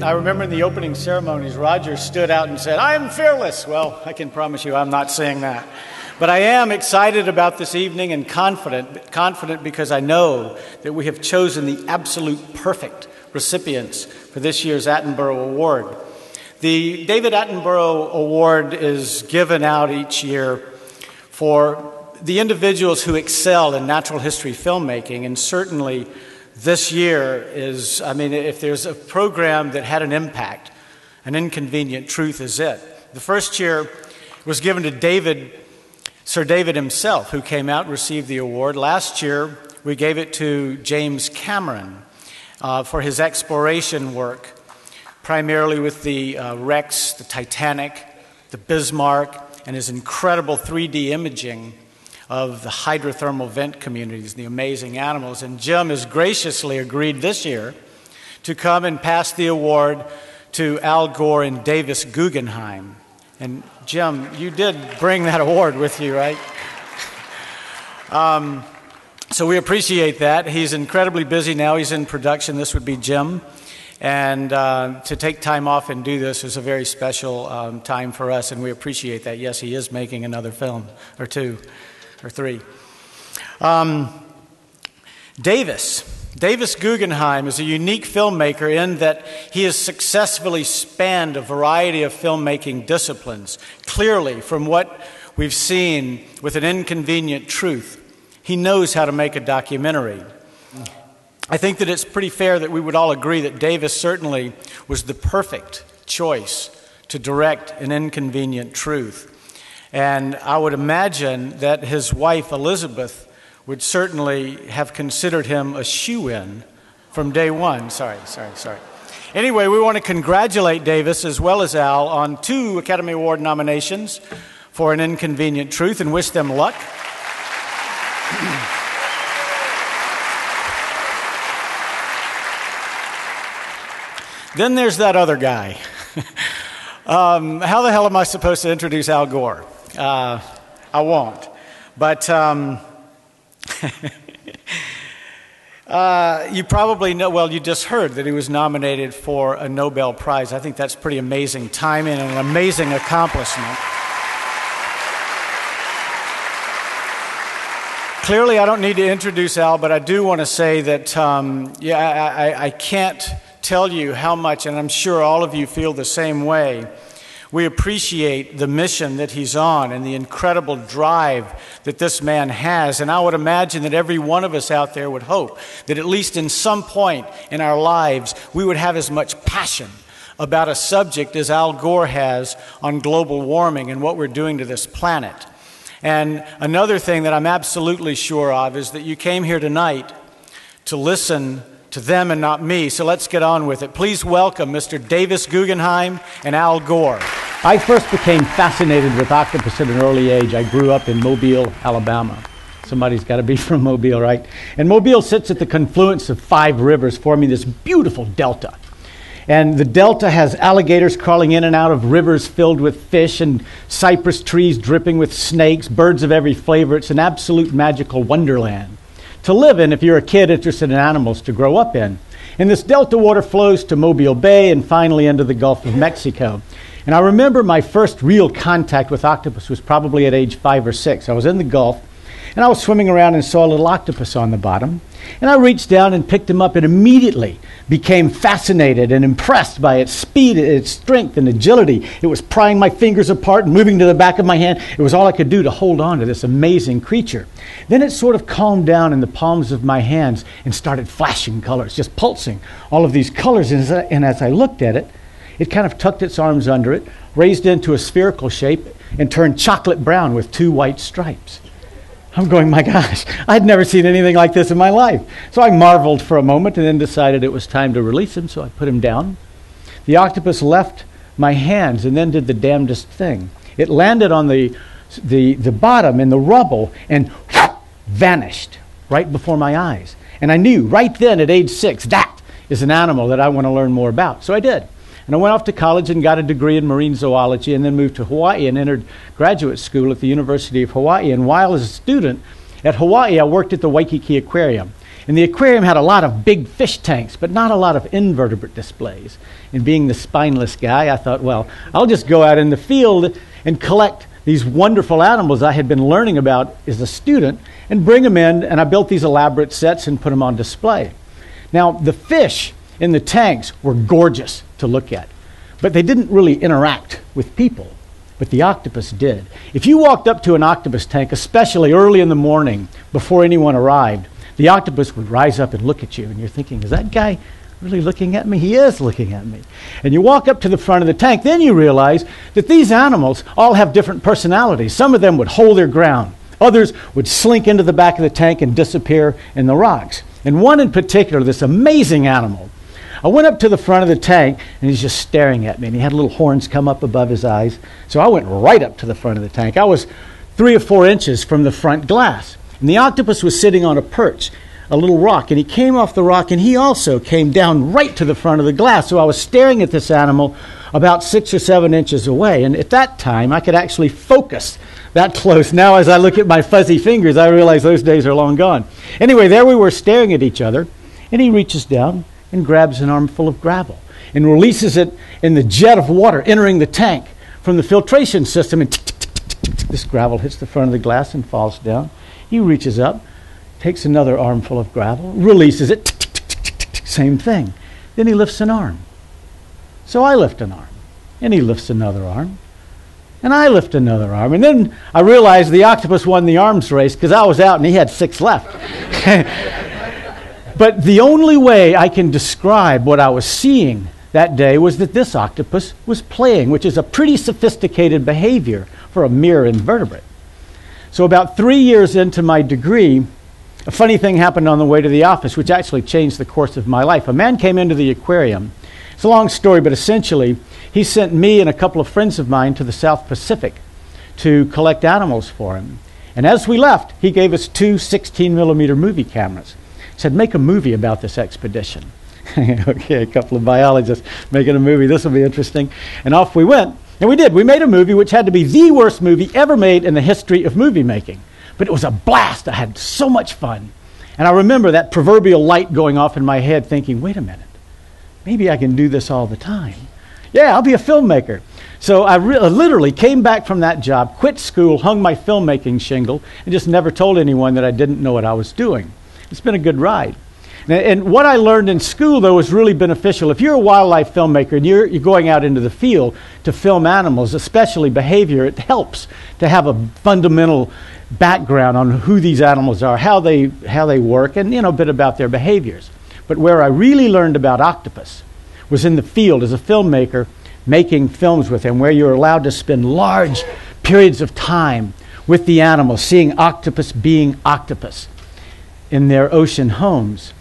I remember in the opening ceremonies, Roger stood out and said, "I am fearless." Well, I can promise you I'm not saying that. But I am excited about this evening and confident because I know that we have chosen the absolute perfect recipients for this year's Attenborough Award. The David Attenborough Award is given out each year for the individuals who excel in natural history filmmaking, and certainly this year is, I mean, if there's a program that had an impact, An Inconvenient Truth is it. The first year was given to Sir David himself, who came out and received the award. Last year, we gave it to James Cameron for his exploration work, primarily with the Rex, the Titanic, the Bismarck, and his incredible 3D imaging of the hydrothermal vent communities, the amazing animals. And Jim has graciously agreed this year to come and pass the award to Al Gore and Davis Guggenheim. And Jim, you did bring that award with you, right? So we appreciate that. He's incredibly busy now. He's in production. This would be Jim. And to take time off and do this is a very special time for us, and we appreciate that. Yes, he is making another film, or two, or three. Davis Guggenheim is a unique filmmaker in that he has successfully spanned a variety of filmmaking disciplines. Clearly, from what we've seen with An Inconvenient Truth, he knows how to make a documentary. I think that it's pretty fair that we would all agree that Davis certainly was the perfect choice to direct An Inconvenient Truth. And I would imagine that his wife, Elizabeth, would certainly have considered him a shoo-in from day one. Sorry. Anyway, we want to congratulate Davis as well as Al on 2 Academy Award nominations for An Inconvenient Truth and wish them luck. Then there's that other guy. How the hell am I supposed to introduce Al Gore? I won't. But you probably know, well, you just heard that he was nominated for a Nobel Prize. I think that's pretty amazing timing and an amazing accomplishment. Clearly, I don't need to introduce Al, but I do want to say that, I can't tell you how much, and I'm sure all of you feel the same way, we appreciate the mission that he's on and the incredible drive that this man has. And I would imagine that every one of us out there would hope that at least in some point in our lives, we would have as much passion about a subject as Al Gore has on global warming and what we're doing to this planet. And another thing that I'm absolutely sure of is that you came here tonight to listen to them and not me. So let's get on with it. Please welcome Mr. Davis Guggenheim and Al Gore. I first became fascinated with octopus at an early age. I grew up in Mobile, Alabama. Somebody's got to be from Mobile, right? And Mobile sits at the confluence of 5 rivers, forming this beautiful delta. And the delta has alligators crawling in and out of rivers filled with fish and cypress trees dripping with snakes, birds of every flavor. It's an absolute magical wonderland to live in if you're a kid interested in animals to grow up in. And this delta water flows to Mobile Bay and finally into the Gulf of Mexico. And I remember my first real contact with octopus was probably at age 5 or 6. I was in the Gulf, and I was swimming around and saw a little octopus on the bottom. And I reached down and picked him up and immediately became fascinated and impressed by its speed, its strength, and agility. It was prying my fingers apart and moving to the back of my hand. It was all I could do to hold on to this amazing creature. Then it sort of calmed down in the palms of my hands and started flashing colors, just pulsing all of these colors. And as I looked at it, it kind of tucked its arms under it, raised into a spherical shape, and turned chocolate brown with 2 white stripes. I'm going, my gosh, I'd never seen anything like this in my life. So I marveled for a moment and then decided it was time to release him, so I put him down. The octopus left my hands and then did the damnedest thing. It landed on the bottom in the rubble and vanished right before my eyes. And I knew right then at age 6, that is an animal that I want to learn more about. So I did. And I went off to college and got a degree in marine zoology and then moved to Hawaii and entered graduate school at the University of Hawaii. And while as a student at Hawaii, I worked at the Waikiki Aquarium. And the aquarium had a lot of big fish tanks, but not a lot of invertebrate displays. And being the spineless guy, I thought, well, I'll just go out in the field and collect these wonderful animals I had been learning about as a student and bring them in, and I built these elaborate sets and put them on display. Now, the fish in the tanks were gorgeous to look at, but they didn't really interact with people, but the octopus did. If you walked up to an octopus tank, especially early in the morning before anyone arrived, the octopus would rise up and look at you, and you're thinking, is that guy really looking at me? He is looking at me. And you walk up to the front of the tank, then you realize that these animals all have different personalities. Some of them would hold their ground. Others would slink into the back of the tank and disappear in the rocks. And one in particular, this amazing animal, I went up to the front of the tank, and he's just staring at me, and he had little horns come up above his eyes. So I went right up to the front of the tank. I was 3 or 4 inches from the front glass. And the octopus was sitting on a perch, a little rock, and he came off the rock, and he also came down right to the front of the glass. So I was staring at this animal about 6 or 7 inches away, and at that time I could actually focus that close. Now as I look at my fuzzy fingers, I realize those days are long gone. Anyway, there we were staring at each other, and he reaches down and grabs an armful of gravel and releases it in the jet of water entering the tank from the filtration system, and this gravel hits the front of the glass and falls down. He reaches up, takes another armful of gravel, releases it, same thing. Then he lifts an arm. So I lift an arm, and he lifts another arm, and I lift another arm. And then I realized the octopus won the arms race because I was out and he had 6 left. But the only way I can describe what I was seeing that day was that this octopus was playing, which is a pretty sophisticated behavior for a mere invertebrate. So about 3 years into my degree, a funny thing happened on the way to the office, which actually changed the course of my life. A man came into the aquarium. It's a long story, but essentially, he sent me and a couple of friends of mine to the South Pacific to collect animals for him. And as we left, he gave us 2 16mm movie cameras. He said, make a movie about this expedition. Okay, a couple of biologists making a movie. This will be interesting. And off we went. And we did. We made a movie which had to be the worst movie ever made in the history of movie making. But it was a blast. I had so much fun. And I remember that proverbial light going off in my head thinking, wait a minute, maybe I can do this all the time. Yeah, I'll be a filmmaker. So I literally came back from that job, quit school, hung my filmmaking shingle, and just never told anyone that I didn't know what I was doing. It's been a good ride. And what I learned in school, though, was really beneficial. If you're a wildlife filmmaker and you're going out into the field to film animals, especially behavior, it helps to have a fundamental background on who these animals are, how they work, and a bit about their behaviors. But where I really learned about octopus was in the field as a filmmaker, making films with him, where you're allowed to spend large periods of time with the animals, seeing octopus being octopus in their ocean homes.